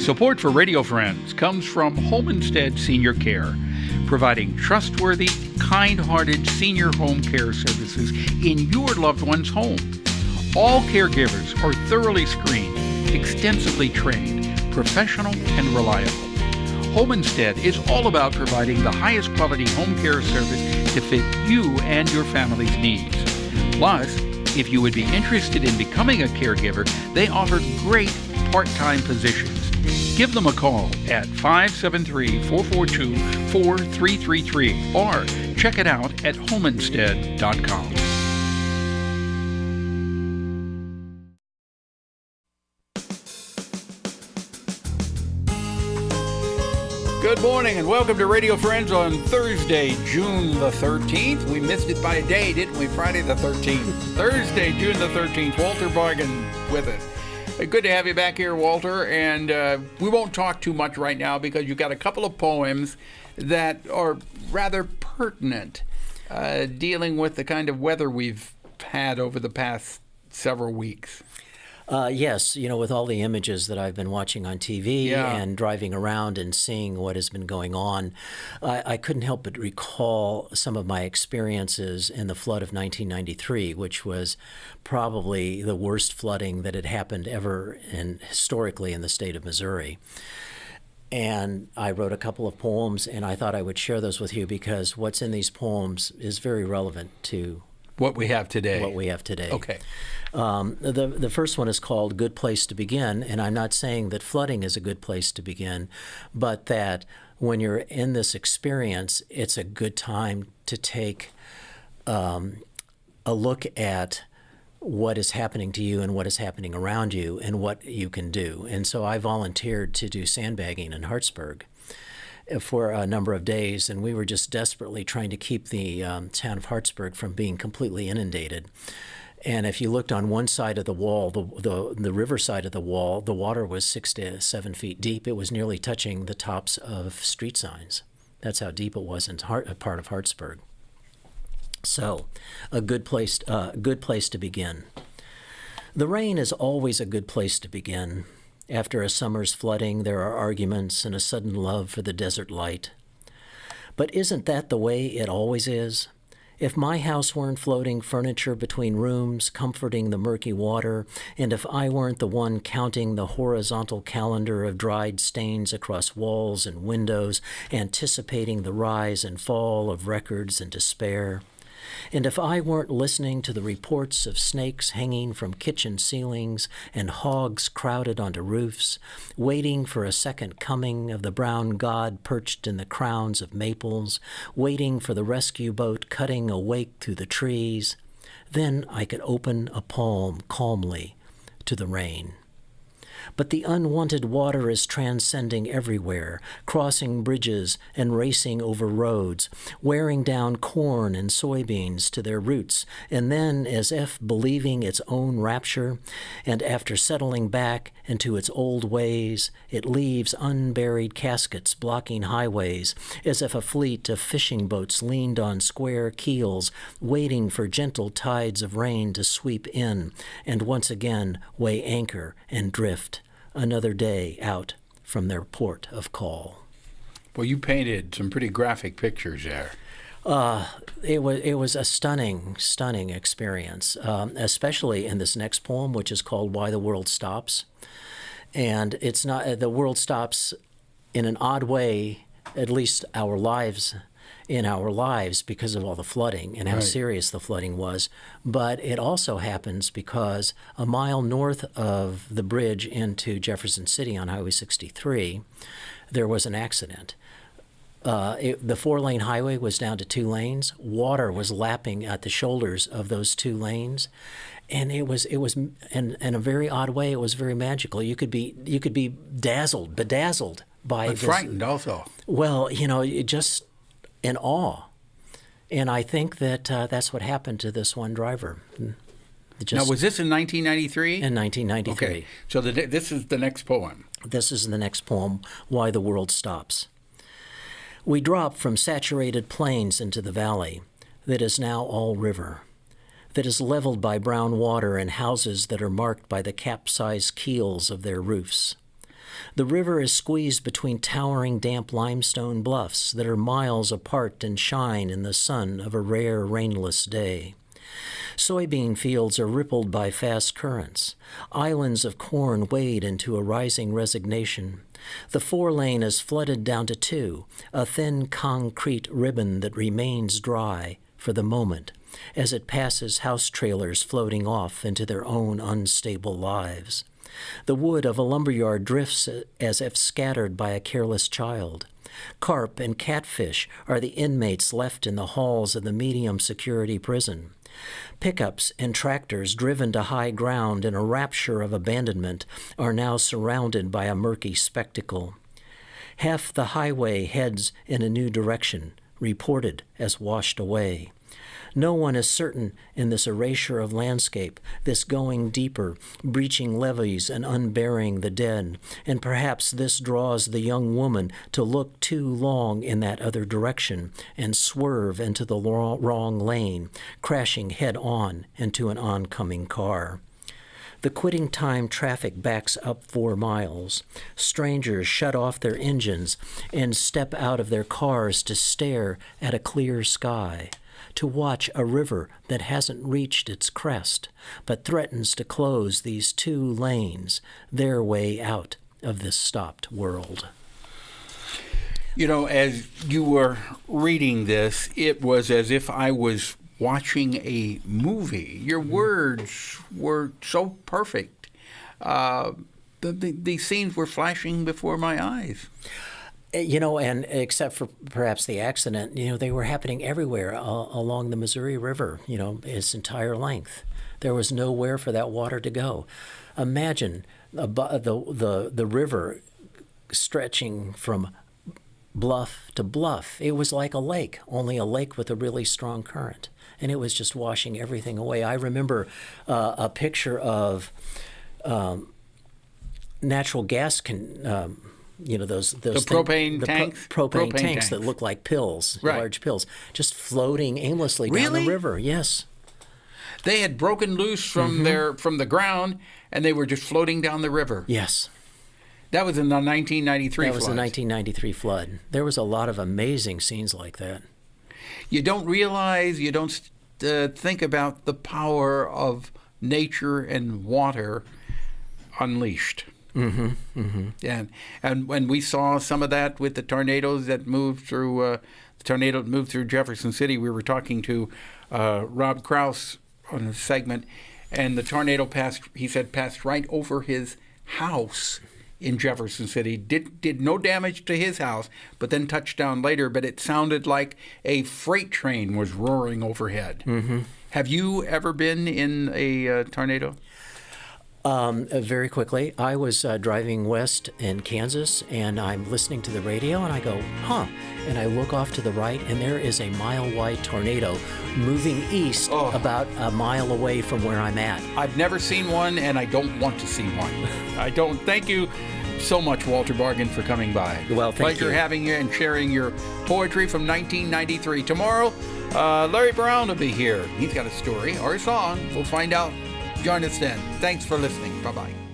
Support for Radio Friends comes from Homestead Senior Care, providing trustworthy, kind-hearted senior home care services in your loved one's home. All caregivers are thoroughly screened, extensively trained, professional, and reliable. Homestead is all about providing the highest quality home care service to fit you and your family's needs. Plus, if you would be interested in becoming a caregiver, they offer great part-time positions. Give them a call at 573-442-4333 or check it out at homestead.com. Good morning and welcome to Radio Friends on Thursday, June the 13th. We missed it by a day, didn't we? Friday the 13th. Thursday, June the 13th. Walter Bargen with us. Good to have you back here, Walter. And we won't talk too much right now because you've got a couple of poems that are rather pertinent, dealing with the kind of weather we've had over the past several weeks. Yes, with all the images that I've been watching on TV and driving around and seeing what has been going on, I couldn't help but recall some of my experiences in the flood of 1993, which was probably the worst flooding that had happened ever historically in the state of Missouri. And I wrote a couple of poems, and I thought I would share those with you because what's in these poems is very relevant to what we have today. Okay. The first one is called Good Place to Begin, and I'm not saying that flooding is a good place to begin, but that when you're in this experience, it's a good time to take a look at what is happening to you and what is happening around you and what you can do. And so I volunteered to do sandbagging in Hartsburg for a number of days, and we were just desperately trying to keep the town of Hartsburg from being completely inundated. And if you looked on one side of the wall, the river side of the wall, the water was 6 to 7 feet deep. It was nearly touching the tops of street signs. That's how deep it was in a part of Hartsburg. So, a good place to begin. The rain is always a good place to begin. After a summer's flooding, there are arguments and a sudden love for the desert light. But isn't that the way it always is? If my house weren't floating furniture between rooms, comforting the murky water, and if I weren't the one counting the horizontal calendar of dried stains across walls and windows, anticipating the rise and fall of records and despair, and if I weren't listening to the reports of snakes hanging from kitchen ceilings and hogs crowded onto roofs, waiting for a second coming of the brown god perched in the crowns of maples, waiting for the rescue boat cutting a wake through the trees, then I could open a poem calmly to the rain. But the unwanted water is transcending everywhere, crossing bridges and racing over roads, wearing down corn and soybeans to their roots, and then, as if believing its own rapture, and after settling back into its old ways, it leaves unburied caskets blocking highways, as if a fleet of fishing boats leaned on square keels, waiting for gentle tides of rain to sweep in, and once again weigh anchor and drift. Another day out from their port of call. Well, you painted some pretty graphic pictures there. It was a stunning experience, especially in this next poem, which is called Why the World Stops. And it's not, the world stops in an odd way, at least in our lives because of all the flooding and how serious the flooding was. But it also happens because a mile north of the bridge into Jefferson City on Highway 63, there was an accident. The 4-lane highway was down to 2 lanes. Water was lapping at the shoulders of those 2 lanes. And it was in a very odd way, it was very magical. You could be bedazzled by but this. Frightened also. Well, just in awe. And I think that that's what happened to this one driver. Now, was this in 1993? In 1993. Okay, so this is the next poem. This is the next poem, Why the World Stops. We drop from saturated plains into the valley that is now all river, that is leveled by brown water and houses that are marked by the capsized keels of their roofs. The river is squeezed between towering damp limestone bluffs that are miles apart and shine in the sun of a rare rainless day. Soybean fields are rippled by fast currents. Islands of corn wade into a rising resignation. The 4-lane is flooded down to 2, a thin concrete ribbon that remains dry for the moment as it passes house trailers floating off into their own unstable lives. The wood of a lumberyard drifts as if scattered by a careless child. Carp and catfish are the inmates left in the halls of the medium-security prison. Pickups and tractors driven to high ground in a rapture of abandonment are now surrounded by a murky spectacle. Half the highway heads in a new direction, reported as washed away. No one is certain in this erasure of landscape, this going deeper, breaching levees and unburying the dead, and perhaps this draws the young woman to look too long in that other direction and swerve into the wrong lane, crashing head-on into an oncoming car. The quitting time traffic backs up 4 miles. Strangers shut off their engines and step out of their cars to stare at a clear sky, to watch a river that hasn't reached its crest, but threatens to close these 2 lanes, their way out of this stopped world. You know, as you were reading this, it was as if I was watching a movie. Your words were so perfect. The scenes were flashing before my eyes. You know, and except for perhaps the accident, you know, they were happening everywhere along the Missouri River, you know, its entire length. There was nowhere for that water to go. Imagine the river stretching from bluff to bluff. It was like a lake, only a lake with a really strong current. And it was just washing everything away. I remember a picture of natural gas you know, those propane tanks? Propane tanks that look like pills, right. Large pills, just floating aimlessly down the river. Yes. They had broken loose from from the ground, and they were just floating down the river. Yes. That was in the 1993 flood. That was the 1993 flood. There was a lot of amazing scenes like that. You don't realize, you don't think about the power of nature and water unleashed. Mm-hmm, mm-hmm. And when we saw some of that with the tornadoes that moved through Jefferson City, we were talking to Rob Krause on a segment, and the tornado passed right over his house in Jefferson City. Did no damage to his house, but then touched down later. But it sounded like a freight train was roaring overhead. Mm-hmm. Have you ever been in a tornado? Very quickly, I was driving west in Kansas, and I'm listening to the radio, and I go, huh, and I look off to the right, and there is a mile-wide tornado moving east about a mile away from where I'm at. I've never seen one, and I don't want to see one. I don't. Thank you so much, Walter Bargen, for coming by. Well, thank you. Pleasure having you and sharing your poetry from 1993. Tomorrow, Larry Brown will be here. He's got a story or a song. We'll find out. Join us then. Thanks for listening. Bye-bye.